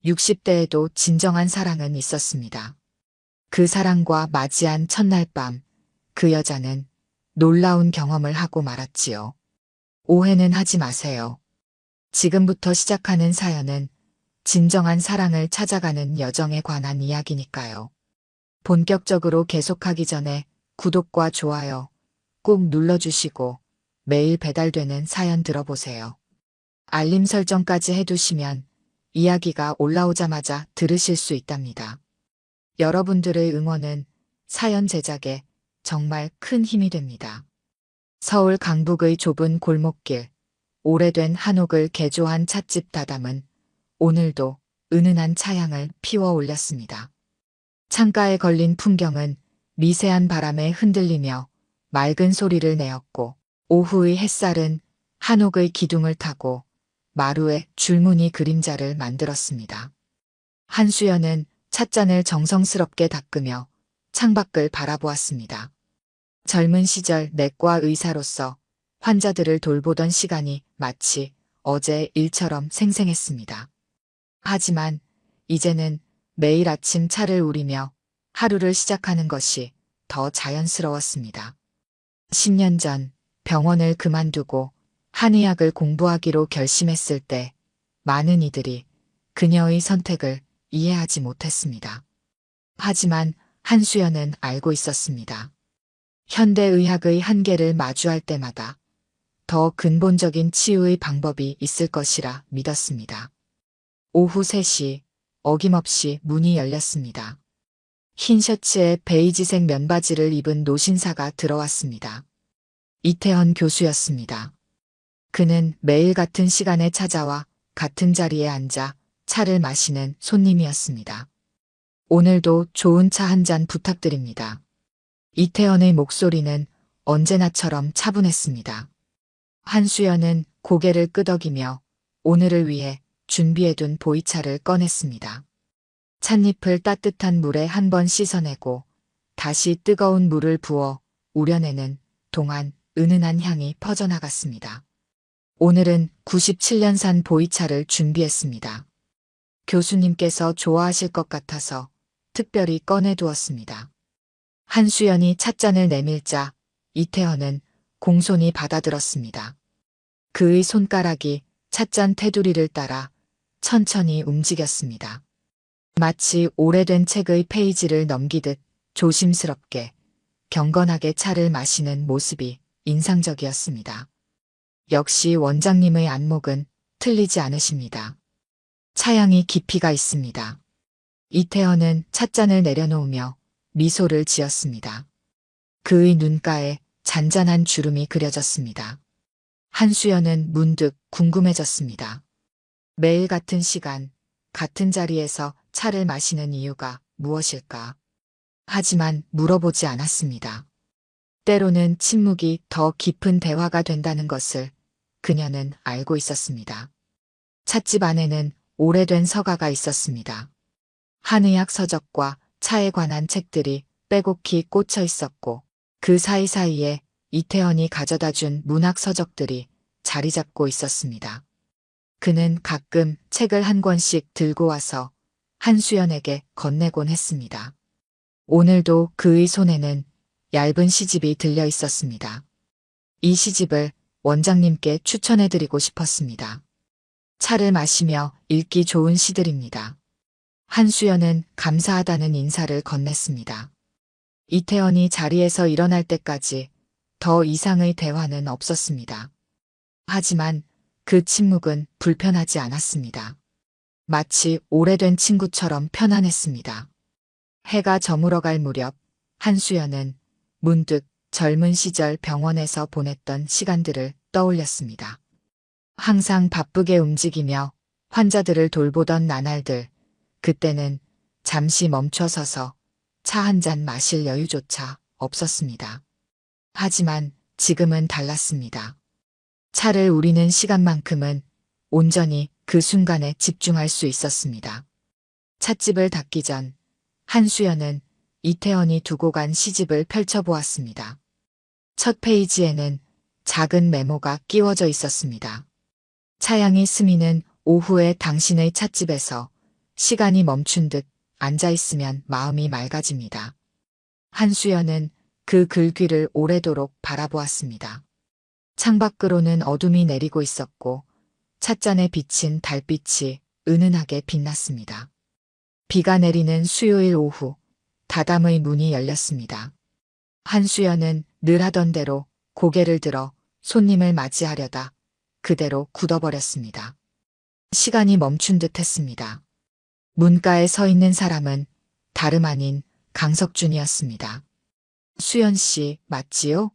60대에도 진정한 사랑은 있었습니다. 그 사랑과 맞이한 첫날 밤, 그 여자는 놀라운 경험을 하고 말았지요. 오해는 하지 마세요. 지금부터 시작하는 사연은 진정한 사랑을 찾아가는 여정에 관한 이야기니까요. 본격적으로 계속하기 전에 구독과 좋아요 꼭 눌러주시고 매일 배달되는 사연 들어보세요. 알림 설정까지 해두시면 이야기가 올라오자마자 들으실 수 있답니다. 여러분들의 응원은 사연 제작에 정말 큰 힘이 됩니다. 서울 강북의 좁은 골목길, 오래된 한옥을 개조한 찻집 다담은 오늘도 은은한 차향을 피워 올렸습니다. 창가에 걸린 풍경은 미세한 바람에 흔들리며 맑은 소리를 내었고, 오후의 햇살은 한옥의 기둥을 타고 마루에 줄무늬 그림자를 만들었습니다. 한수연은 찻잔을 정성스럽게 닦으며 창밖을 바라보았습니다. 젊은 시절 내과 의사로서 환자들을 돌보던 시간이 마치 어제 일처럼 생생했습니다. 하지만 이제는 매일 아침 차를 우리며 하루를 시작하는 것이 더 자연스러웠습니다. 10년 전 병원을 그만두고 한의학을 공부하기로 결심했을 때 많은 이들이 그녀의 선택을 이해하지 못했습니다. 하지만 한수연은 알고 있었습니다. 현대의학의 한계를 마주할 때마다 더 근본적인 치유의 방법이 있을 것이라 믿었습니다. 오후 3시 어김없이 문이 열렸습니다. 흰 셔츠에 베이지색 면바지를 입은 노신사가 들어왔습니다. 이태헌 교수였습니다. 그는 매일 같은 시간에 찾아와 같은 자리에 앉아 차를 마시는 손님이었습니다. 오늘도 좋은 차 한 잔 부탁드립니다. 이태헌의 목소리는 언제나처럼 차분했습니다. 한수연은 고개를 끄덕이며 오늘을 위해 준비해둔 보이차를 꺼냈습니다. 찻잎을 따뜻한 물에 한 번 씻어내고 다시 뜨거운 물을 부어 우려내는 동안 은은한 향이 퍼져나갔습니다. 오늘은 97년산 보이차를 준비했습니다. 교수님께서 좋아하실 것 같아서 특별히 꺼내두었습니다. 한수연이 찻잔을 내밀자 이태헌은 공손히 받아들었습니다. 그의 손가락이 찻잔 테두리를 따라 천천히 움직였습니다. 마치 오래된 책의 페이지를 넘기듯 조심스럽게 경건하게 차를 마시는 모습이 인상적이었습니다. 역시 원장님의 안목은 틀리지 않으십니다. 차향이 깊이가 있습니다. 이태헌은 찻잔을 내려놓으며 미소를 지었습니다. 그의 눈가에 잔잔한 주름이 그려졌습니다. 한수연은 문득 궁금해졌습니다. 매일 같은 시간, 같은 자리에서 차를 마시는 이유가 무엇일까? 하지만 물어보지 않았습니다. 때로는 침묵이 더 깊은 대화가 된다는 것을 그녀는 알고 있었습니다. 찻집 안에는 오래된 서가가 있었습니다. 한의학 서적과 차에 관한 책들이 빼곡히 꽂혀 있었고 그 사이사이에 이태헌이 가져다 준 문학 서적들이 자리 잡고 있었습니다. 그는 가끔 책을 한 권씩 들고 와서 한수연에게 건네곤 했습니다. 오늘도 그의 손에는 얇은 시집이 들려 있었습니다. 이 시집을 원장님께 추천해드리고 싶었습니다. 차를 마시며 읽기 좋은 시들입니다. 한수연은 감사하다는 인사를 건넸습니다. 이태헌이 자리에서 일어날 때까지 더 이상의 대화는 없었습니다. 하지만 그 침묵은 불편하지 않았습니다. 마치 오래된 친구처럼 편안했습니다. 해가 저물어갈 무렵 한수연은 문득 젊은 시절 병원에서 보냈던 시간들을 떠올렸습니다. 항상 바쁘게 움직이며 환자들을 돌보던 나날들, 그때는 잠시 멈춰서서 차 한 잔 마실 여유조차 없었습니다. 하지만 지금은 달랐습니다. 차를 우리는 시간만큼은 온전히 그 순간에 집중할 수 있었습니다. 찻집을 닫기 전 한수연은 이태헌이 두고 간 시집을 펼쳐보았습니다. 첫 페이지에는 작은 메모가 끼워져 있었습니다. 차향이 스미는 오후에 당신의 찻집에서 시간이 멈춘 듯 앉아있으면 마음이 맑아집니다. 한수연은 그 글귀를 오래도록 바라보았습니다. 창밖으로는 어둠이 내리고 있었고 찻잔에 비친 달빛이 은은하게 빛났습니다. 비가 내리는 수요일 오후 다담의 문이 열렸습니다. 한수연은 늘 하던 대로 고개를 들어 손님을 맞이하려다 그대로 굳어버렸습니다. 시간이 멈춘 듯 했습니다. 문가에 서 있는 사람은 다름 아닌 강석준이었습니다. 수연 씨, 맞지요?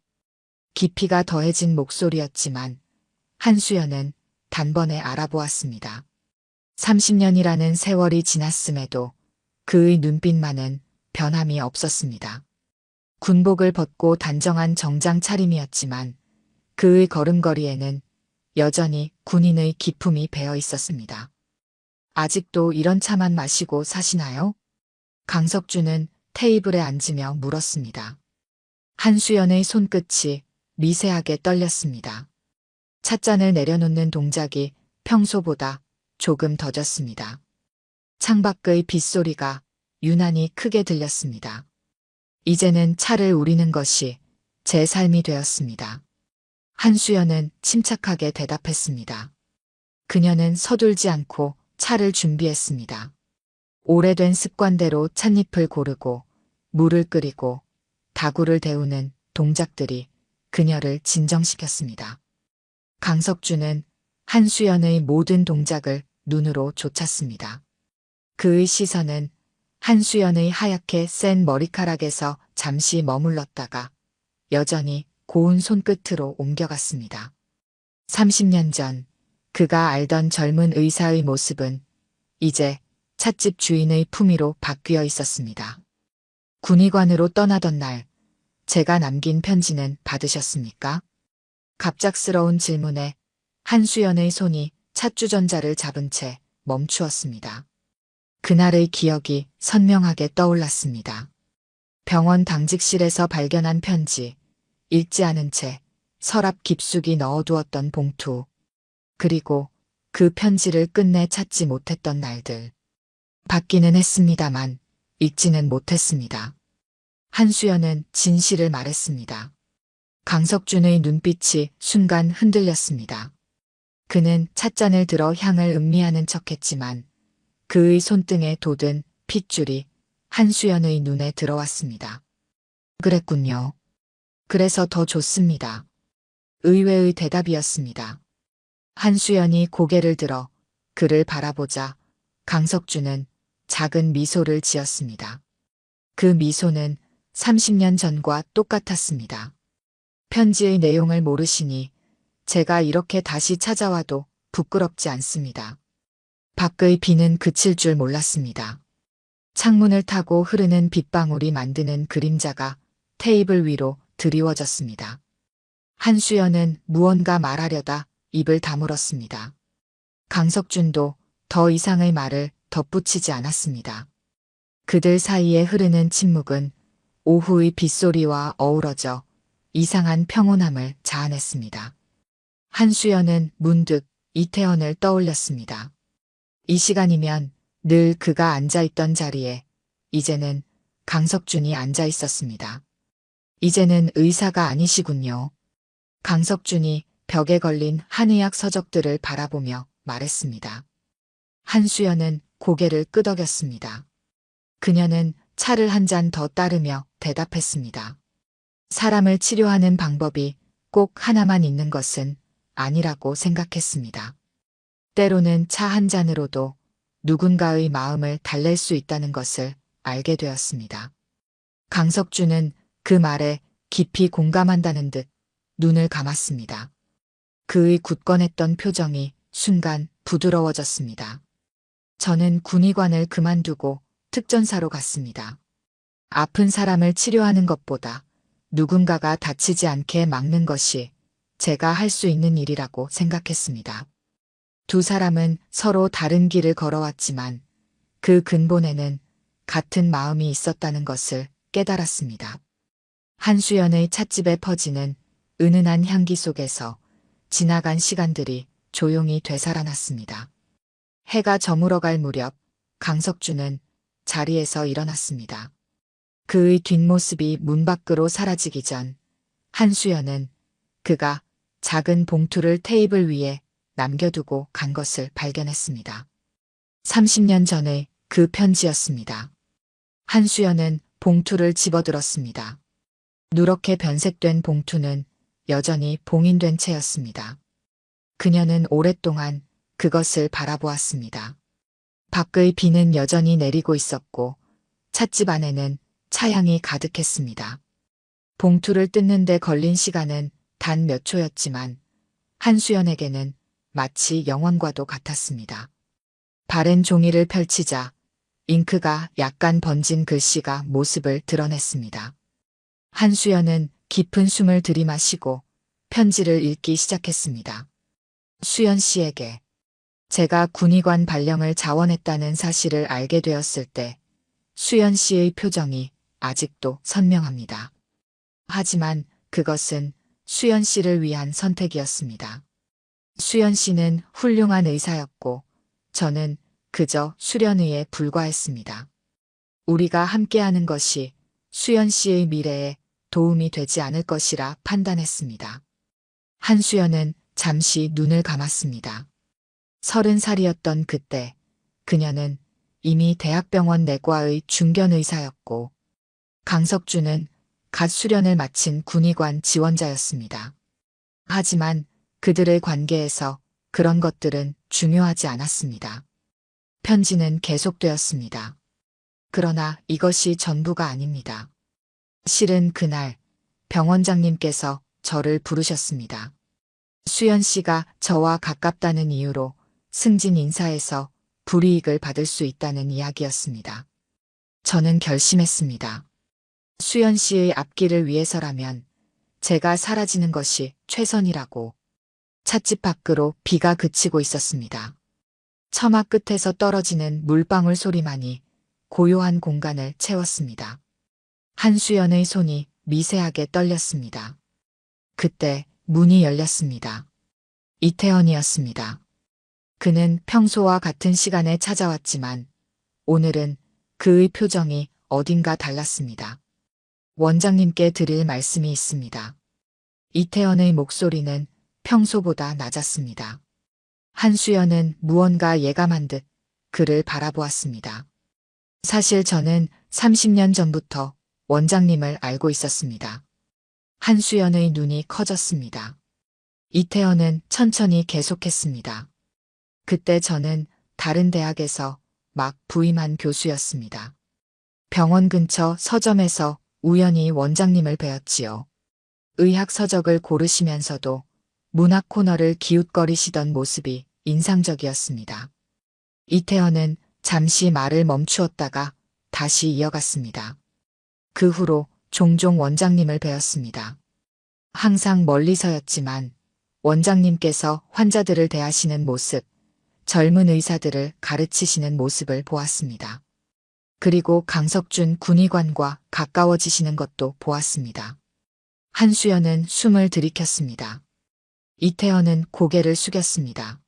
깊이가 더해진 목소리였지만 한수연은 단번에 알아보았습니다. 30년이라는 세월이 지났음에도 그의 눈빛만은 변함이 없었습니다. 군복을 벗고 단정한 정장 차림이었지만 그의 걸음걸이에는 여전히 군인의 기품이 배어 있었습니다. 아직도 이런 차만 마시고 사시나요? 강석준은 테이블에 앉으며 물었습니다. 한수연의 손끝이 미세하게 떨렸습니다. 찻잔을 내려놓는 동작이 평소보다 조금 더뎠습니다. 창밖의 빗소리가 유난히 크게 들렸습니다. 이제는 차를 우리는 것이 제 삶이 되었습니다. 한수연은 침착하게 대답했습니다. 그녀는 서둘지 않고 차를 준비했습니다. 오래된 습관대로 찻잎을 고르고 물을 끓이고 다구를 데우는 동작들이 그녀를 진정시켰습니다. 강석준은 한수연의 모든 동작을 눈으로 좇았습니다. 그의 시선은 한수연의 하얗게 센 머리카락에서 잠시 머물렀다가 여전히 고운 손끝으로 옮겨갔습니다. 30년 전 그가 알던 젊은 의사의 모습은 이제 찻집 주인의 품위로 바뀌어 있었습니다. 군의관으로 떠나던 날 제가 남긴 편지는 받으셨습니까? 갑작스러운 질문에 한수연의 손이 찻주전자를 잡은 채 멈추었습니다. 그날의 기억이 선명하게 떠올랐습니다. 병원 당직실에서 발견한 편지, 읽지 않은 채 서랍 깊숙이 넣어두었던 봉투, 그리고 그 편지를 끝내 찾지 못했던 날들. 받기는 했습니다만 읽지는 못했습니다. 한수연은 진실을 말했습니다. 강석준의 눈빛이 순간 흔들렸습니다. 그는 찻잔을 들어 향을 음미하는 척했지만 그의 손등에 돋은 핏줄이 한수연의 눈에 들어왔습니다. 그랬군요. 그래서 더 좋습니다. 의외의 대답이었습니다. 한수연이 고개를 들어 그를 바라보자 강석준은 작은 미소를 지었습니다. 그 미소는 30년 전과 똑같았습니다. 편지의 내용을 모르시니 제가 이렇게 다시 찾아와도 부끄럽지 않습니다. 밖의 비는 그칠 줄 몰랐습니다. 창문을 타고 흐르는 빗방울이 만드는 그림자가 테이블 위로 드리워졌습니다. 한수연은 무언가 말하려다 입을 다물었습니다. 강석준도 더 이상의 말을 덧붙이지 않았습니다. 그들 사이에 흐르는 침묵은 오후의 빗소리와 어우러져 이상한 평온함을 자아냈습니다. 한수연은 문득 이태원을 떠올렸습니다. 이 시간이면 늘 그가 앉아있던 자리에 이제는 강석준이 앉아 있었습니다. 이제는 의사가 아니시군요. 강석준이 벽에 걸린 한의학 서적들을 바라보며 말했습니다. 한수연은 고개를 끄덕였습니다. 그녀는 차를 한 잔 더 따르며 대답했습니다. 사람을 치료하는 방법이 꼭 하나만 있는 것은 아니라고 생각했습니다. 때로는 차 한 잔으로도 누군가의 마음을 달랠 수 있다는 것을 알게 되었습니다. 강석준은 그 말에 깊이 공감한다는 듯 눈을 감았습니다. 그의 굳건했던 표정이 순간 부드러워졌습니다. 저는 군의관을 그만두고 특전사로 갔습니다. 아픈 사람을 치료하는 것보다 누군가가 다치지 않게 막는 것이 제가 할 수 있는 일이라고 생각했습니다. 두 사람은 서로 다른 길을 걸어왔지만 그 근본에는 같은 마음이 있었다는 것을 깨달았습니다. 한수연의 찻집에 퍼지는 은은한 향기 속에서 지나간 시간들이 조용히 되살아났습니다. 해가 저물어갈 무렵 강석준은 자리에서 일어났습니다. 그의 뒷모습이 문 밖으로 사라지기 전 한수연은 그가 작은 봉투를 테이블 위에 남겨두고 간 것을 발견했습니다. 30년 전의 그 편지였습니다. 한수연은 봉투를 집어들었습니다. 누렇게 변색된 봉투는 여전히 봉인된 채였습니다. 그녀는 오랫동안 그것을 바라보았습니다. 밖의 비는 여전히 내리고 있었고 찻집 안에는 차향이 가득했습니다. 봉투를 뜯는 데 걸린 시간은 단 몇 초였지만 한수연에게는 마치 영원과도 같았습니다. 바랜 종이를 펼치자 잉크가 약간 번진 글씨가 모습을 드러냈습니다. 한수연은 깊은 숨을 들이마시고 편지를 읽기 시작했습니다. 수연 씨에게 제가 군의관 발령을 자원했다는 사실을 알게 되었을 때 수연 씨의 표정이 아직도 선명합니다. 하지만 그것은 수연 씨를 위한 선택이었습니다. 수연 씨는 훌륭한 의사였고 저는 그저 수련의에 불과했습니다. 우리가 함께하는 것이 수연 씨의 미래에 도움이 되지 않을 것이라 판단했습니다. 한수연은 잠시 눈을 감았습니다. 30살이었던 그때 그녀는 이미 대학병원 내과의 중견 의사였고 강석준은 갓 수련을 마친 군의관 지원자였습니다. 하지만 그들의 관계에서 그런 것들은 중요하지 않았습니다. 편지는 계속되었습니다. 그러나 이것이 전부가 아닙니다. 실은 그날 병원장님께서 저를 부르셨습니다. 수연 씨가 저와 가깝다는 이유로 승진 인사에서 불이익을 받을 수 있다는 이야기였습니다. 저는 결심했습니다. 수연 씨의 앞길을 위해서라면 제가 사라지는 것이 최선이라고. 찻집 밖으로 비가 그치고 있었습니다. 처마 끝에서 떨어지는 물방울 소리만이 고요한 공간을 채웠습니다. 한수연의 손이 미세하게 떨렸습니다. 그때 문이 열렸습니다. 이태원이었습니다. 그는 평소와 같은 시간에 찾아왔지만 오늘은 그의 표정이 어딘가 달랐습니다. 원장님께 드릴 말씀이 있습니다. 이태원의 목소리는 평소보다 낮았습니다. 한수연은 무언가 예감한 듯 그를 바라보았습니다. 사실 저는 30년 전부터 원장님을 알고 있었습니다. 한수연의 눈이 커졌습니다. 이태원은 천천히 계속했습니다. 그때 저는 다른 대학에서 막 부임한 교수였습니다. 병원 근처 서점에서 우연히 원장님을 뵈었지요. 의학 서적을 고르시면서도 문학 코너를 기웃거리시던 모습이 인상적이었습니다. 이태원은 잠시 말을 멈추었다가 다시 이어갔습니다. 그 후로 종종 원장님을 뵈었습니다. 항상 멀리서였지만 원장님께서 환자들을 대하시는 모습, 젊은 의사들을 가르치시는 모습을 보았습니다. 그리고 강석준 군의관과 가까워지시는 것도 보았습니다. 한수연은 숨을 들이켰습니다. 이태원은 고개를 숙였습니다.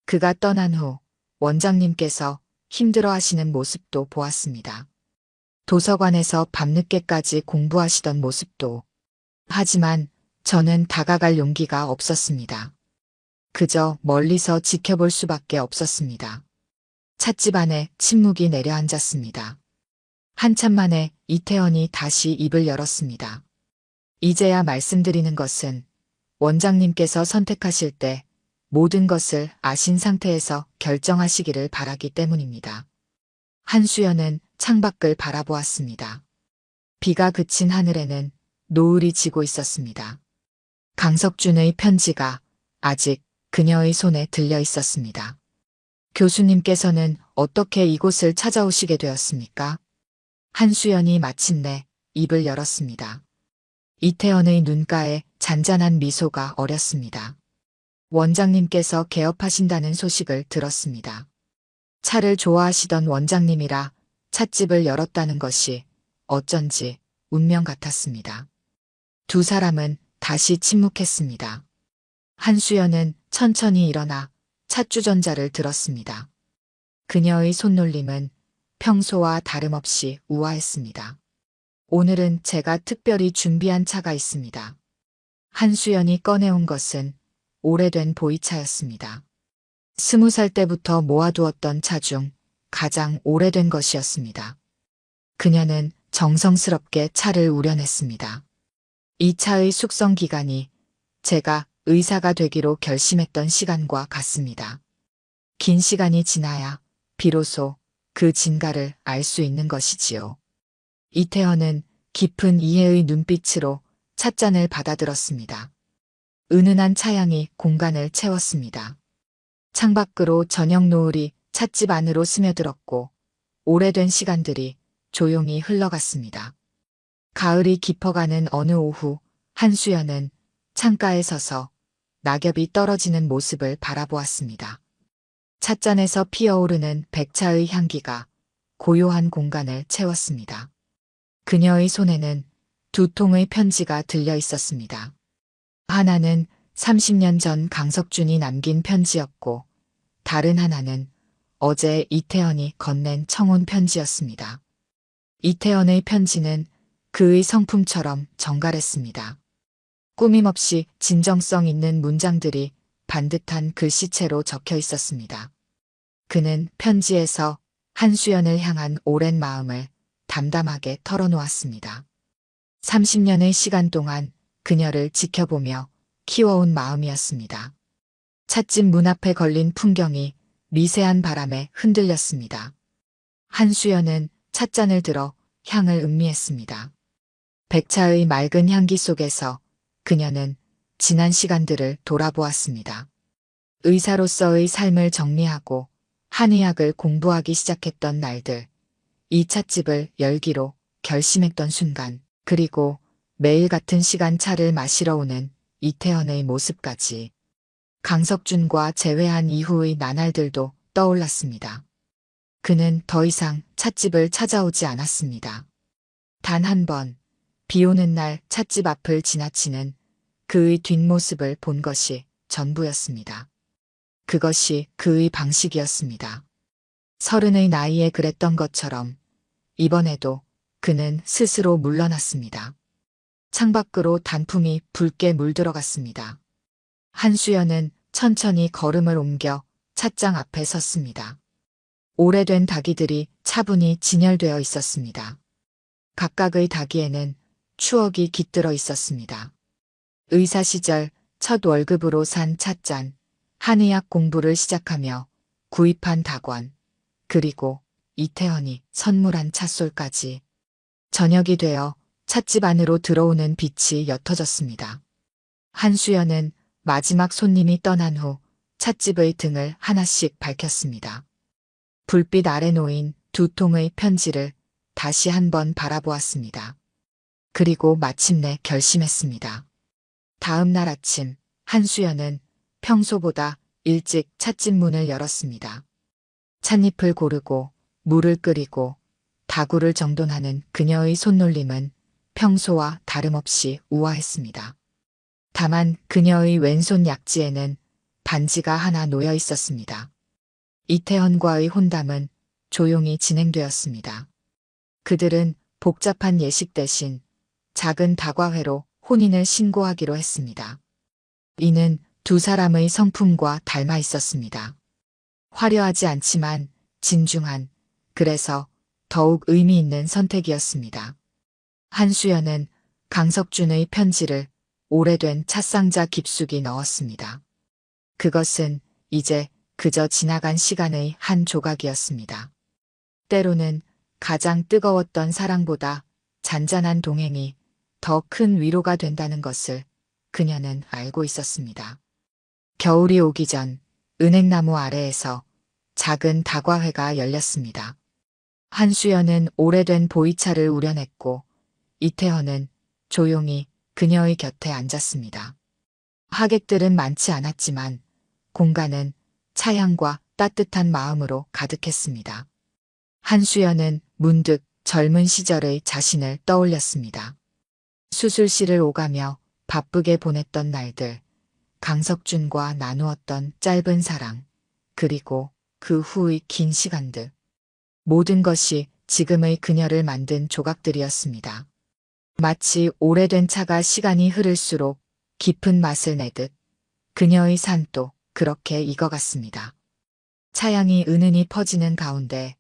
그가 떠난 후 원장님께서 힘들어하시는 모습도 보았습니다. 도서관에서 밤늦게까지 공부하시던 모습도. 하지만 저는 다가갈 용기가 없었습니다. 그저 멀리서 지켜볼 수밖에 없었습니다. 찻집 안에 침묵이 내려앉았습니다. 한참 만에 이태원이 다시 입을 열었습니다. 이제야 말씀드리는 것은 원장님께서 선택하실 때 모든 것을 아신 상태에서 결정하시기를 바라기 때문입니다. 한수연은 창밖을 바라보았습니다. 비가 그친 하늘에는 노을이 지고 있었습니다. 강석준의 편지가 아직 그녀의 손에 들려 있었습니다. 교수님께서는 어떻게 이곳을 찾아오시게 되었습니까? 한수연이 마침내 입을 열었습니다. 이태원의 눈가에 잔잔한 미소가 어렸습니다. 원장님께서 개업하신다는 소식을 들었습니다. 차를 좋아하시던 원장님이라 찻집을 열었다는 것이 어쩐지 운명 같았습니다. 두 사람은 다시 침묵했습니다. 한수연은 천천히 일어나 찻주전자를 들었습니다. 그녀의 손놀림은 평소와 다름없이 우아했습니다. 오늘은 제가 특별히 준비한 차가 있습니다. 한수연이 꺼내온 것은 오래된 보이차였습니다. 20살 때부터 모아두었던 차 중 가장 오래된 것이었습니다. 그녀는 정성스럽게 차를 우려냈습니다. 이 차의 숙성 기간이 제가 의사가 되기로 결심했던 시간과 같습니다. 긴 시간이 지나야 비로소 그 진가를 알 수 있는 것이지요. 이태헌은 깊은 이해의 눈빛으로 찻잔을 받아들었습니다. 은은한 차향이 공간을 채웠습니다. 창밖으로 저녁 노을이 찻집 안으로 스며들었고 오래된 시간들이 조용히 흘러갔습니다. 가을이 깊어가는 어느 오후 한수연은 창가에 서서 낙엽이 떨어지는 모습을 바라보았습니다. 찻잔에서 피어오르는 백차의 향기가 고요한 공간을 채웠습니다. 그녀의 손에는 두 통의 편지가 들려 있었습니다. 하나는 30년 전 강석준이 남긴 편지였고 다른 하나는 어제 이태헌이 건넨 청혼 편지였습니다. 이태헌의 편지는 그의 성품처럼 정갈했습니다. 꾸밈없이 진정성 있는 문장들이 반듯한 글씨체로 적혀 있었습니다. 그는 편지에서 한수연을 향한 오랜 마음을 담담하게 털어놓았습니다. 30년의 시간 동안 그녀를 지켜보며 키워온 마음이었습니다. 찻집 문 앞에 걸린 풍경이 미세한 바람에 흔들렸습니다. 한수연은 찻잔을 들어 향을 음미했습니다. 백차의 맑은 향기 속에서 그녀는 지난 시간들을 돌아보았습니다. 의사로서의 삶을 정리하고 한의학을 공부하기 시작했던 날들, 이 찻집을 열기로 결심했던 순간, 그리고 매일 같은 시간 차를 마시러 오는 이태헌의 모습까지 강석준과 재회한 이후의 나날들도 떠올랐습니다. 그는 더 이상 찻집을 찾아오지 않았습니다. 단 한 번, 비 오는 날 찻집 앞을 지나치는 그의 뒷모습을 본 것이 전부였습니다. 그것이 그의 방식이었습니다. 30의 나이에 그랬던 것처럼 이번에도 그는 스스로 물러났습니다. 창밖으로 단풍이 붉게 물들어갔습니다. 한수연은 천천히 걸음을 옮겨 찻장 앞에 섰습니다. 오래된 다기들이 차분히 진열되어 있었습니다. 각각의 다기에는 추억이 깃들어 있었습니다. 의사 시절 첫 월급으로 산 찻잔, 한의학 공부를 시작하며 구입한 다권, 그리고 이태헌이 선물한 찻솔까지. 저녁이 되어 찻집 안으로 들어오는 빛이 옅어졌습니다. 한수연은 마지막 손님이 떠난 후 찻집의 등을 하나씩 밝혔습니다. 불빛 아래 놓인 두 통의 편지를 다시 한번 바라보았습니다. 그리고 마침내 결심했습니다. 다음 날 아침 한수연은 평소보다 일찍 찻집 문을 열었습니다. 찻잎을 고르고 물을 끓이고 다구를 정돈하는 그녀의 손놀림은 평소와 다름없이 우아했습니다. 다만 그녀의 왼손 약지에는 반지가 하나 놓여 있었습니다. 이태헌과의 혼담은 조용히 진행되었습니다. 그들은 복잡한 예식 대신 작은 다과회로 혼인을 신고하기로 했습니다. 이는 두 사람의 성품과 닮아 있었습니다. 화려하지 않지만 진중한, 그래서 더욱 의미 있는 선택이었습니다. 한수연은 강석준의 편지를 오래된 찻상자 깊숙이 넣었습니다. 그것은 이제 그저 지나간 시간의 한 조각이었습니다. 때로는 가장 뜨거웠던 사랑보다 잔잔한 동행이 더 큰 위로가 된다는 것을 그녀는 알고 있었습니다. 겨울이 오기 전 은행나무 아래에서 작은 다과회가 열렸습니다. 한수연은 오래된 보이차를 우려냈고 이태헌은 조용히 그녀의 곁에 앉았습니다. 하객들은 많지 않았지만 공간은 차향과 따뜻한 마음으로 가득했습니다. 한수연은 문득 젊은 시절의 자신을 떠올렸습니다. 수술실을 오가며 바쁘게 보냈던 날들, 강석준과 나누었던 짧은 사랑, 그리고 그 후의 긴 시간들. 모든 것이 지금의 그녀를 만든 조각들이었습니다. 마치 오래된 차가 시간이 흐를수록 깊은 맛을 내듯 그녀의 삶도 그렇게 익어갔습니다. 차향이 은은히 퍼지는 가운데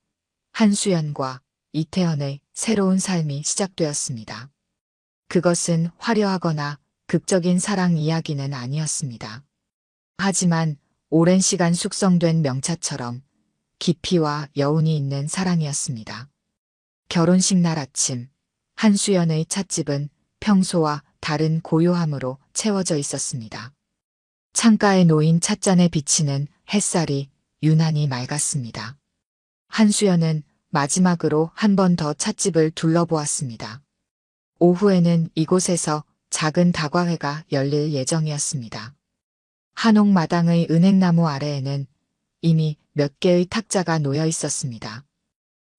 한수연과 이태원의 새로운 삶이 시작되었습니다. 그것은 화려하거나 극적인 사랑 이야기는 아니었습니다. 하지만 오랜 시간 숙성된 명차처럼 깊이와 여운이 있는 사랑이었습니다. 결혼식 날 아침, 한수연의 찻집은 평소와 다른 고요함으로 채워져 있었습니다. 창가에 놓인 찻잔에 비치는 햇살이 유난히 맑았습니다. 한수연은 마지막으로 한 번 더 찻집을 둘러보았습니다. 오후에는 이곳에서 작은 다과회가 열릴 예정이었습니다. 한옥마당의 은행나무 아래에는 이미 몇 개의 탁자가 놓여 있었습니다.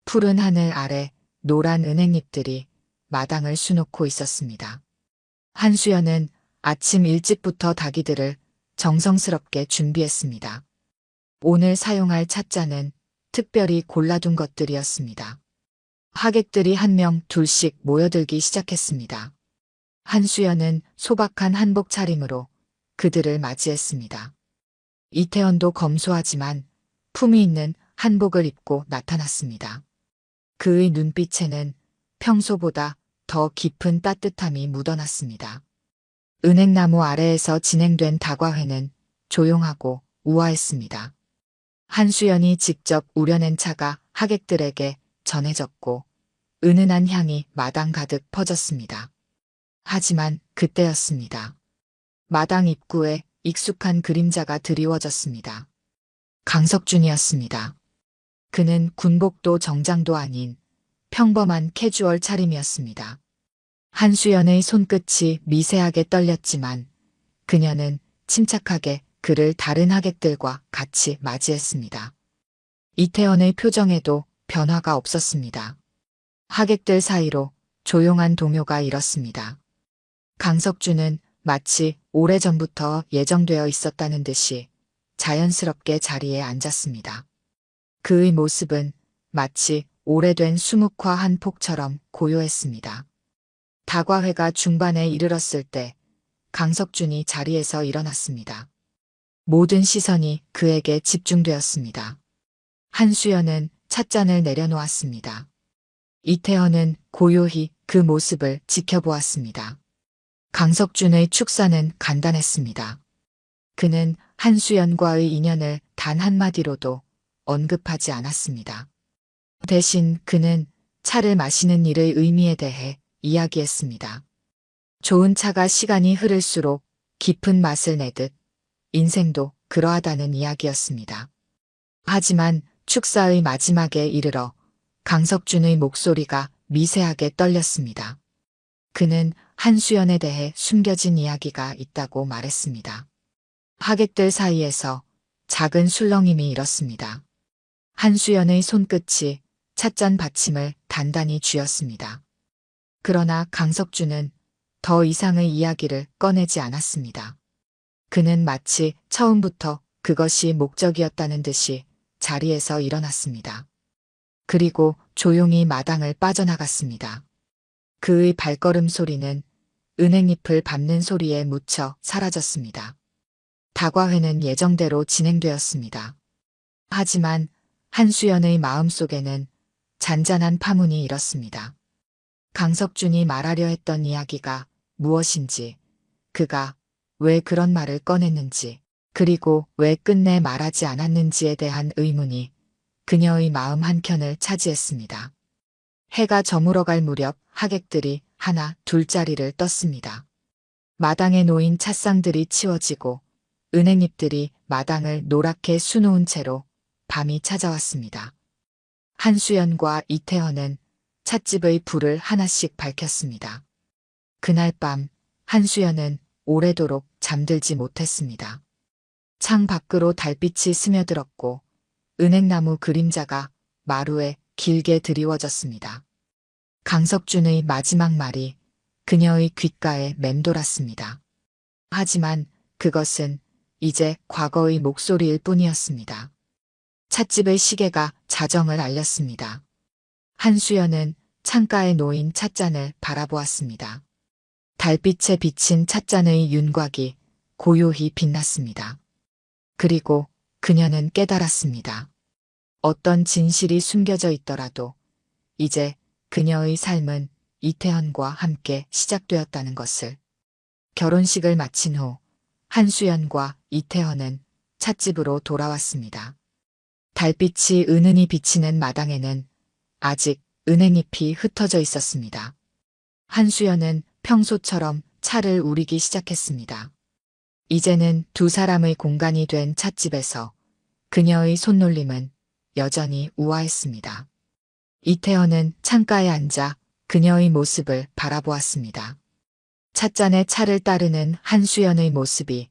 푸른 하늘 아래 노란 은행잎들이 마당을 수놓고 있었습니다. 한수연은 아침 일찍부터 닭이들을 정성스럽게 준비했습니다. 오늘 사용할 찻잔은 특별히 골라둔 것들이었습니다. 하객들이 한 명 둘씩 모여들기 시작했습니다. 한수연은 소박한 한복 차림으로 그들을 맞이했습니다. 이태원도 검소하지만 품위 있는 한복을 입고 나타났습니다. 그의 눈빛에는 평소보다 더 깊은 따뜻함이 묻어났습니다. 은행나무 아래에서 진행된 다과회는 조용하고 우아했습니다. 한수연이 직접 우려낸 차가 하객들에게 전해졌고 은은한 향이 마당 가득 퍼졌습니다. 하지만 그때였습니다. 마당 입구에 익숙한 그림자가 드리워졌습니다. 강석준이었습니다. 그는 군복도 정장도 아닌 평범한 캐주얼 차림이었습니다. 한수연의 손끝이 미세하게 떨렸지만 그녀는 침착하게 그를 다른 하객들과 같이 맞이했습니다. 이태원의 표정에도 변화가 없었습니다. 하객들 사이로 조용한 동요가 일었습니다. 강석준은 마치 오래전부터 예정되어 있었다는 듯이 자연스럽게 자리에 앉았습니다. 그의 모습은 마치 오래된 수묵화 한 폭처럼 고요했습니다. 다과회가 중반에 이르렀을 때 강석준이 자리에서 일어났습니다. 모든 시선이 그에게 집중되었습니다. 한수연은 찻잔을 내려놓았습니다. 이태원은 고요히 그 모습을 지켜보았습니다. 강석준의 축사는 간단했습니다. 그는 한수연과의 인연을 단 한마디로도 언급하지 않았습니다. 대신 그는 차를 마시는 일의 의미에 대해 이야기했습니다. 좋은 차가 시간이 흐를수록 깊은 맛을 내듯 인생도 그러하다는 이야기였습니다. 하지만 축사의 마지막에 이르러 강석준의 목소리가 미세하게 떨렸습니다. 그는 한수연에 대해 숨겨진 이야기가 있다고 말했습니다. 하객들 사이에서 작은 술렁임이 일었습니다. 한수연의 손끝이 찻잔 받침을 단단히 쥐었습니다. 그러나 강석준은 더 이상의 이야기를 꺼내지 않았습니다. 그는 마치 처음부터 그것이 목적이었다는 듯이 자리에서 일어났습니다. 그리고 조용히 마당을 빠져나갔습니다. 그의 발걸음 소리는 은행잎을 밟는 소리에 묻혀 사라졌습니다. 다과회는 예정대로 진행되었습니다. 하지만 한수연의 마음속에는 잔잔한 파문이 일었습니다. 강석준이 말하려 했던 이야기가 무엇인지, 그가 왜 그런 말을 꺼냈는지, 그리고 왜 끝내 말하지 않았는지에 대한 의문이 그녀의 마음 한켠을 차지했습니다. 해가 저물어갈 무렵 하객들이 하나 둘자리를 떴습니다. 마당에 놓인 찻상들이 치워지고 은행잎들이 마당을 노랗게 수놓은 채로 밤이 찾아왔습니다. 한수연과 이태헌은 찻집의 불을 하나씩 밝혔습니다. 그날 밤 한수연은 오래도록 잠들지 못했습니다. 창 밖으로 달빛이 스며들었고 은행나무 그림자가 마루에 길게 드리워졌습니다. 강석준의 마지막 말이 그녀의 귓가에 맴돌았습니다. 하지만 그것은 이제 과거의 목소리일 뿐이었습니다. 찻집의 시계가 자정을 알렸습니다. 한수연은 창가에 놓인 찻잔을 바라보았습니다. 달빛에 비친 찻잔의 윤곽이 고요히 빛났습니다. 그리고 그녀는 깨달았습니다. 어떤 진실이 숨겨져 있더라도 이제 그녀의 삶은 이태헌과 함께 시작되었다는 것을. 결혼식을 마친 후 한수연과 이태헌은 찻집으로 돌아왔습니다. 달빛이 은은히 비치는 마당에는 아직 은행잎이 흩어져 있었습니다. 한수연은 평소처럼 차를 우리기 시작했습니다. 이제는 두 사람의 공간이 된 찻집에서 그녀의 손놀림은 여전히 우아했습니다. 이태헌은 창가에 앉아 그녀의 모습을 바라보았습니다. 찻잔에 차를 따르는 한수연의 모습이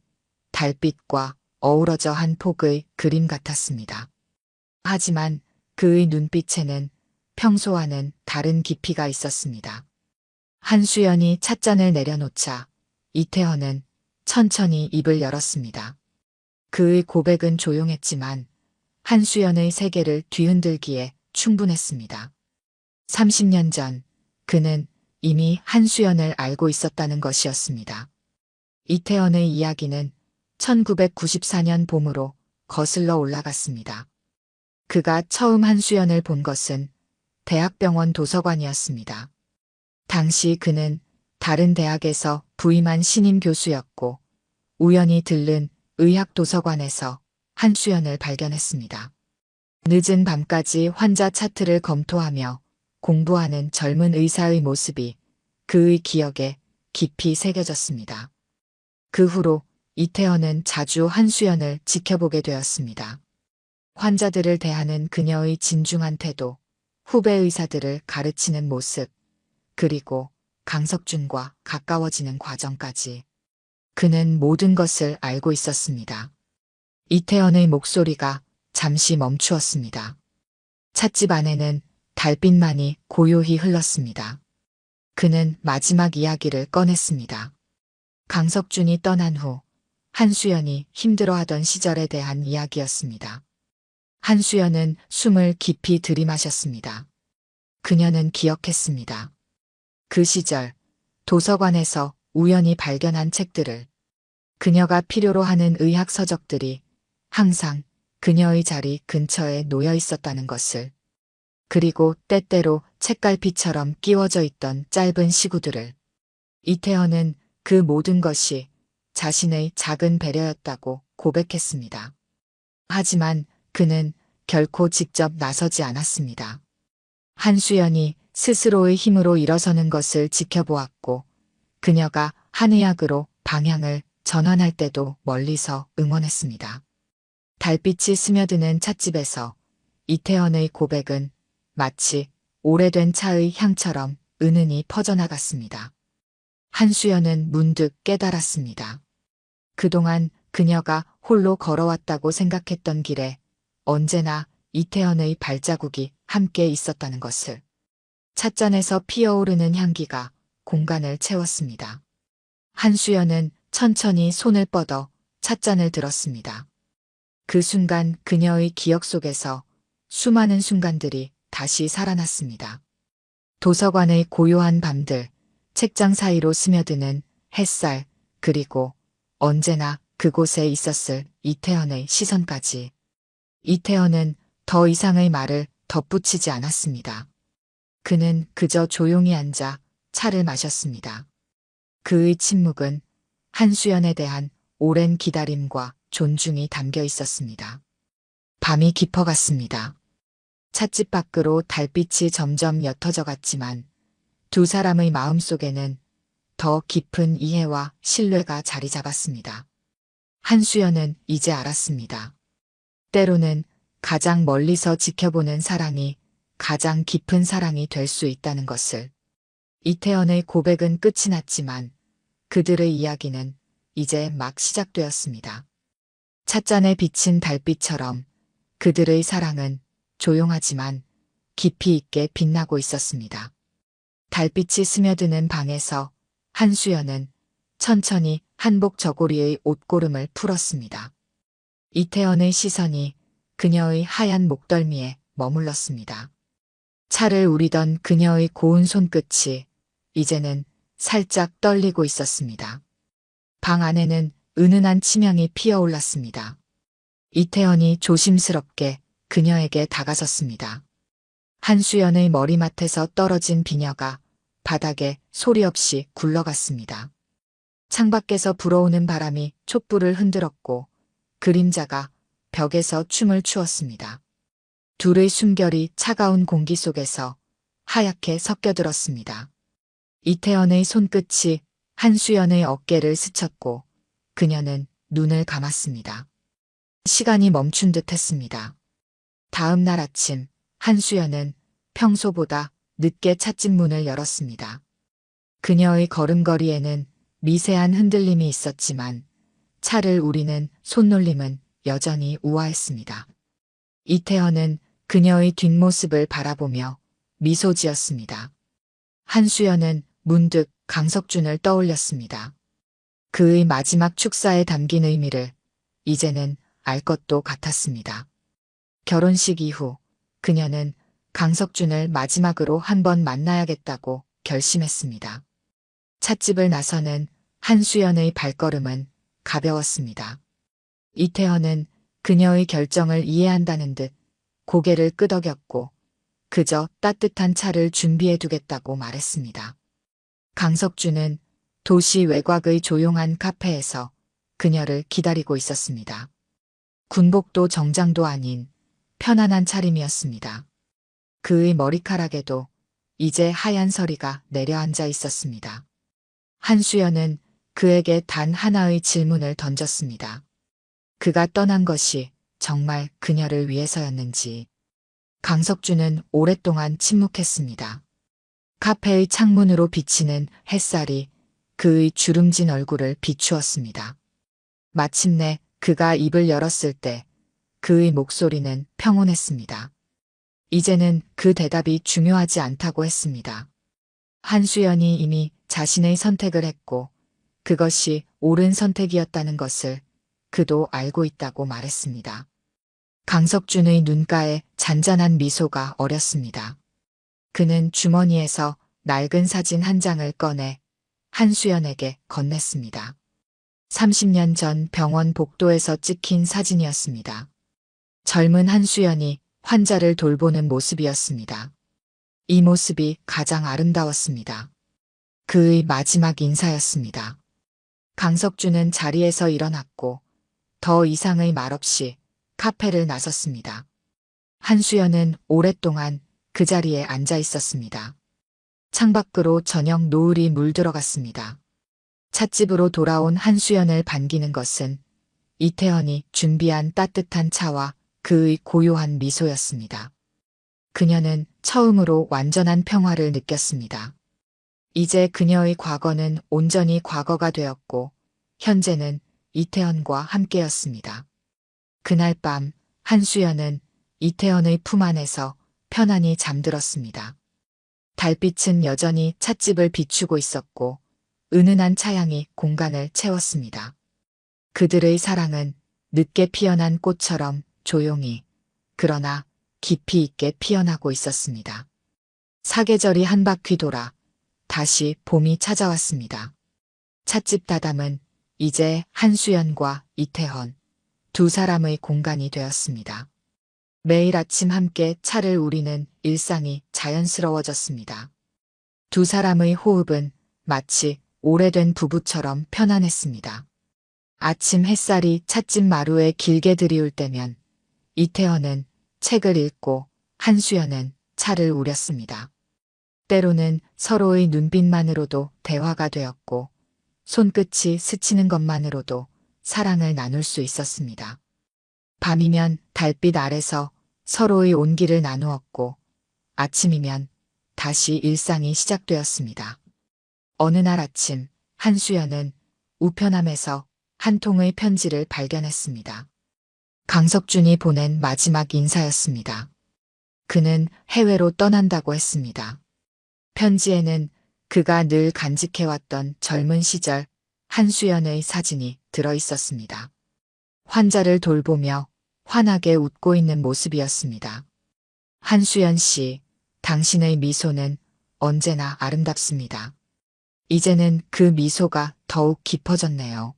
달빛과 어우러져 한 폭의 그림 같았습니다. 하지만 그의 눈빛에는 평소와는 다른 깊이가 있었습니다. 한수연이 찻잔을 내려놓자 이태헌은 천천히 입을 열었습니다. 그의 고백은 조용했지만 한수연의 세계를 뒤흔들기에 충분했습니다. 30년 전 그는 이미 한수연을 알고 있었다는 것이었습니다. 이태헌의 이야기는 1994년 봄으로 거슬러 올라갔습니다. 그가 처음 한수연을 본 것은 대학병원 도서관이었습니다. 당시 그는 다른 대학에서 부임한 신임 교수였고 우연히 들른 의학도서관에서 한수연을 발견했습니다. 늦은 밤까지 환자 차트를 검토하며 공부하는 젊은 의사의 모습이 그의 기억에 깊이 새겨졌습니다. 그 후로 이태헌은 자주 한수연을 지켜보게 되었습니다. 환자들을 대하는 그녀의 진중한 태도, 후배 의사들을 가르치는 모습, 그리고 강석준과 가까워지는 과정까지 그는 모든 것을 알고 있었습니다. 이태헌의 목소리가 잠시 멈추었습니다. 찻집 안에는 달빛만이 고요히 흘렀습니다. 그는 마지막 이야기를 꺼냈습니다. 강석준이 떠난 후 한수연이 힘들어하던 시절에 대한 이야기였습니다. 한수연은 숨을 깊이 들이마셨습니다. 그녀는 기억했습니다. 그 시절 도서관에서 우연히 발견한 책들을, 그녀가 필요로 하는 의학 서적들이 항상 그녀의 자리 근처에 놓여 있었다는 것을, 그리고 때때로 책갈피처럼 끼워져 있던 짧은 시구들을. 이태헌은 그 모든 것이 자신의 작은 배려였다고 고백했습니다. 하지만 그는 결코 직접 나서지 않았습니다. 한수연이 스스로의 힘으로 일어서는 것을 지켜보았고 그녀가 한의학으로 방향을 전환할 때도 멀리서 응원했습니다. 달빛이 스며드는 찻집에서 이태헌의 고백은 마치 오래된 차의 향처럼 은은히 퍼져나갔습니다. 한수연은 문득 깨달았습니다. 그동안 그녀가 홀로 걸어왔다고 생각했던 길에 언제나 이태헌의 발자국이 함께 있었다는 것을. 찻잔에서 피어오르는 향기가 공간을 채웠습니다. 한수연은 천천히 손을 뻗어 찻잔을 들었습니다. 그 순간 그녀의 기억 속에서 수많은 순간들이 다시 살아났습니다. 도서관의 고요한 밤들, 책장 사이로 스며드는 햇살, 그리고 언제나 그곳에 있었을 이태헌의 시선까지. 이태헌은 더 이상의 말을 덧붙이지 않았습니다. 그는 그저 조용히 앉아 차를 마셨습니다. 그의 침묵은 한수연에 대한 오랜 기다림과 존중이 담겨 있었습니다. 밤이 깊어갔습니다. 찻집 밖으로 달빛이 점점 옅어져 갔지만 두 사람의 마음속에는 더 깊은 이해와 신뢰가 자리 잡았습니다. 한수연은 이제 알았습니다. 때로는 가장 멀리서 지켜보는 사랑이 가장 깊은 사랑이 될 수 있다는 것을. 이태헌의 고백은 끝이 났지만 그들의 이야기는 이제 막 시작되었습니다. 찻잔에 비친 달빛처럼 그들의 사랑은 조용하지만 깊이 있게 빛나고 있었습니다. 달빛이 스며드는 방에서 한수연은 천천히 한복 저고리의 옷고름을 풀었습니다. 이태헌의 시선이 그녀의 하얀 목덜미에 머물렀습니다. 차를 우리던 그녀의 고운 손끝이 이제는 살짝 떨리고 있었습니다. 방 안에는 은은한 치명이 피어올랐습니다. 이태원이 조심스럽게 그녀에게 다가섰습니다. 한수연의 머리맡에서 떨어진 비녀가 바닥에 소리 없이 굴러갔습니다. 창밖에서 불어오는 바람이 촛불을 흔들었고 그림자가 벽에서 춤을 추었습니다. 둘의 숨결이 차가운 공기 속에서 하얗게 섞여들었습니다. 이태원의 손끝이 한수연의 어깨를 스쳤고 그녀는 눈을 감았습니다. 시간이 멈춘 듯 했습니다. 다음 날 아침 한수연은 평소보다 늦게 찻집 문을 열었습니다. 그녀의 걸음걸이에는 미세한 흔들림이 있었지만 차를 우리는 손놀림은 여전히 우아했습니다. 이태헌은 그녀의 뒷모습을 바라보며 미소 지었습니다. 한수연은 문득 강석준을 떠올렸습니다. 그의 마지막 축사에 담긴 의미를 이제는 알 것도 같았습니다. 결혼식 이후 그녀는 강석준을 마지막으로 한 번 만나야겠다고 결심했습니다. 찻집을 나서는 한수연의 발걸음은 가벼웠습니다. 이태헌은 그녀의 결정을 이해한다는 듯 고개를 끄덕였고 그저 따뜻한 차를 준비해 두겠다고 말했습니다. 강석준은 도시 외곽의 조용한 카페에서 그녀를 기다리고 있었습니다. 군복도 정장도 아닌 편안한 차림이었습니다. 그의 머리카락에도 이제 하얀 서리가 내려앉아 있었습니다. 한수연은 그에게 단 하나의 질문을 던졌습니다. 그가 떠난 것이 정말 그녀를 위해서였는지. 강석준은 오랫동안 침묵했습니다. 카페의 창문으로 비치는 햇살이 그의 주름진 얼굴을 비추었습니다. 마침내 그가 입을 열었을 때 그의 목소리는 평온했습니다. 이제는 그 대답이 중요하지 않다고 했습니다. 한수연이 이미 자신의 선택을 했고 그것이 옳은 선택이었다는 것을 그도 알고 있다고 말했습니다. 강석준의 눈가에 잔잔한 미소가 어렸습니다. 그는 주머니에서 낡은 사진 한 장을 꺼내 한수연에게 건넸습니다. 30년 전 병원 복도에서 찍힌 사진이었습니다. 젊은 한수연이 환자를 돌보는 모습이었습니다. 이 모습이 가장 아름다웠습니다. 그의 마지막 인사였습니다. 강석준은 자리에서 일어났고 더 이상의 말 없이 카페를 나섰습니다. 한수연은 오랫동안 그 자리에 앉아 있었습니다. 창밖으로 저녁 노을이 물들어갔습니다. 찻집으로 돌아온 한수연을 반기는 것은 이태헌이 준비한 따뜻한 차와 그의 고요한 미소였습니다. 그녀는 처음으로 완전한 평화를 느꼈습니다. 이제 그녀의 과거는 온전히 과거가 되었고 현재는 이태헌과 함께였습니다. 그날 밤 한수연은 이태헌의 품 안에서 편안히 잠들었습니다. 달빛은 여전히 찻집을 비추고 있었고 은은한 차향이 공간을 채웠습니다. 그들의 사랑은 늦게 피어난 꽃처럼 조용히 그러나 깊이 있게 피어나고 있었습니다. 사계절이 한 바퀴 돌아 다시 봄이 찾아왔습니다. 찻집 다담은 이제 한수연과 이태헌 두 사람의 공간이 되었습니다. 매일 아침 함께 차를 우리는 일상이 자연스러워졌습니다. 두 사람의 호흡은 마치 오래된 부부처럼 편안했습니다. 아침 햇살이 찻집 마루에 길게 들이울 때면 이태헌은 책을 읽고 한수연은 차를 우렸습니다. 때로는 서로의 눈빛만으로도 대화가 되었고 손끝이 스치는 것만으로도 사랑을 나눌 수 있었습니다. 밤이면 달빛 아래서 서로의 온기를 나누었고 아침이면 다시 일상이 시작되었습니다. 어느 날 아침 한수연은 우편함에서 한 통의 편지를 발견했습니다. 강석준이 보낸 마지막 인사였습니다. 그는 해외로 떠난다고 했습니다. 편지에는 그가 늘 간직해왔던 젊은 시절 한수연의 사진이 들어 있었습니다. 환자를 돌보며 환하게 웃고 있는 모습이었습니다. 한수연 씨, 당신의 미소는 언제나 아름답습니다. 이제는 그 미소가 더욱 깊어졌네요.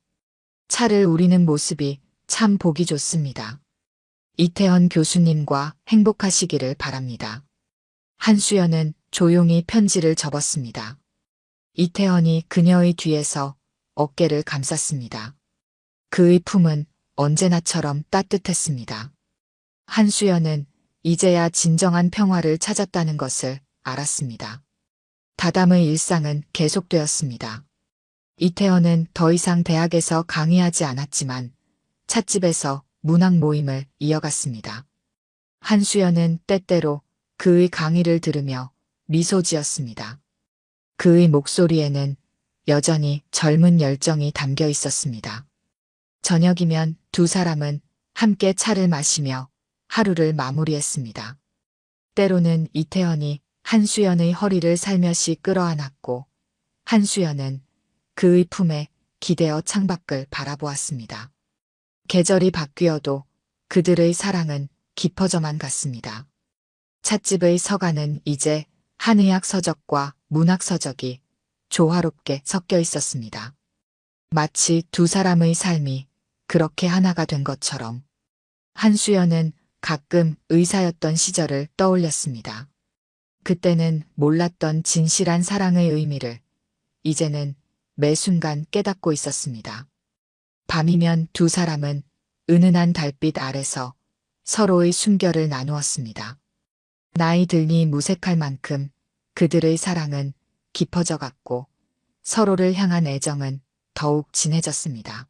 차를 우리는 모습이 참 보기 좋습니다. 이태원 교수님과 행복하시기를 바랍니다. 한수연은 조용히 편지를 접었습니다. 이태원이 그녀의 뒤에서 어깨를 감쌌습니다. 그의 품은 언제나처럼 따뜻했습니다. 한수연은 이제야 진정한 평화를 찾았다는 것을 알았습니다. 다담의 일상은 계속되었습니다. 이태원은 더 이상 대학에서 강의하지 않았지만 찻집에서 문학 모임을 이어갔습니다. 한수연은 때때로 그의 강의를 들으며 미소 지었습니다. 그의 목소리에는 여전히 젊은 열정이 담겨 있었습니다. 저녁이면 두 사람은 함께 차를 마시며 하루를 마무리했습니다. 때로는 이태원이 한수연의 허리를 살며시 끌어안았고 한수연은 그의 품에 기대어 창밖을 바라보았습니다. 계절이 바뀌어도 그들의 사랑은 깊어져만 갔습니다. 찻집의 서가는 이제 한의학 서적과 문학 서적이 조화롭게 섞여 있었습니다. 마치 두 사람의 삶이 그렇게 하나가 된 것처럼 한수연은 가끔 의사였던 시절을 떠올렸습니다. 그때는 몰랐던 진실한 사랑의 의미를 이제는 매 순간 깨닫고 있었습니다. 밤이면 두 사람은 은은한 달빛 아래서 서로의 숨결을 나누었습니다. 나이 들니 무색할 만큼 그들의 사랑은 깊어져 갔고 서로를 향한 애정은 더욱 진해졌습니다.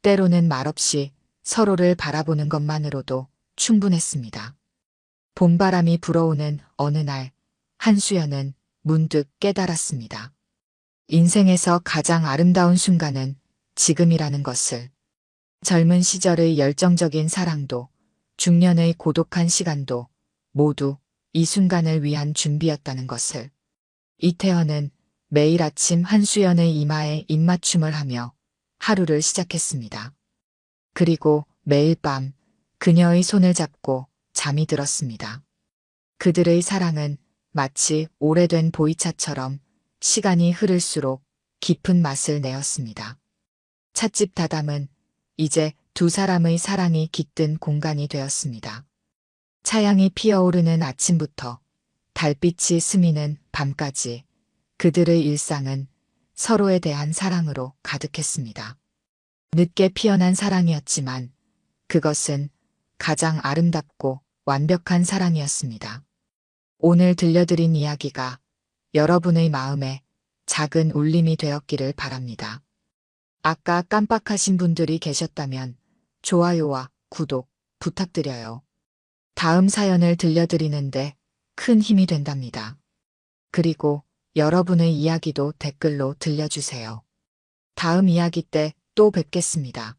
때로는 말없이 서로를 바라보는 것만으로도 충분했습니다. 봄바람이 불어오는 어느 날 한수연은 문득 깨달았습니다. 인생에서 가장 아름다운 순간은 지금이라는 것을. 젊은 시절의 열정적인 사랑도 중년의 고독한 시간도 모두 이 순간을 위한 준비였다는 것을. 이태원은 매일 아침 한수연의 이마에 입맞춤을 하며 하루를 시작했습니다. 그리고 매일 밤 그녀의 손을 잡고 잠이 들었습니다. 그들의 사랑은 마치 오래된 보이차처럼 시간이 흐를수록 깊은 맛을 내었습니다. 찻집 다담은 이제 두 사람의 사랑이 깃든 공간이 되었습니다. 차향이 피어오르는 아침부터 달빛이 스미는 밤까지 그들의 일상은 서로에 대한 사랑으로 가득했습니다. 늦게 피어난 사랑이었지만 그것은 가장 아름답고 완벽한 사랑이었습니다. 오늘 들려드린 이야기가 여러분의 마음에 작은 울림이 되었기를 바랍니다. 아까 깜빡하신 분들이 계셨다면 좋아요와 구독 부탁드려요. 다음 사연을 들려드리는데 큰 힘이 된답니다. 그리고 여러분의 이야기도 댓글로 들려주세요. 다음 이야기 때 또 뵙겠습니다.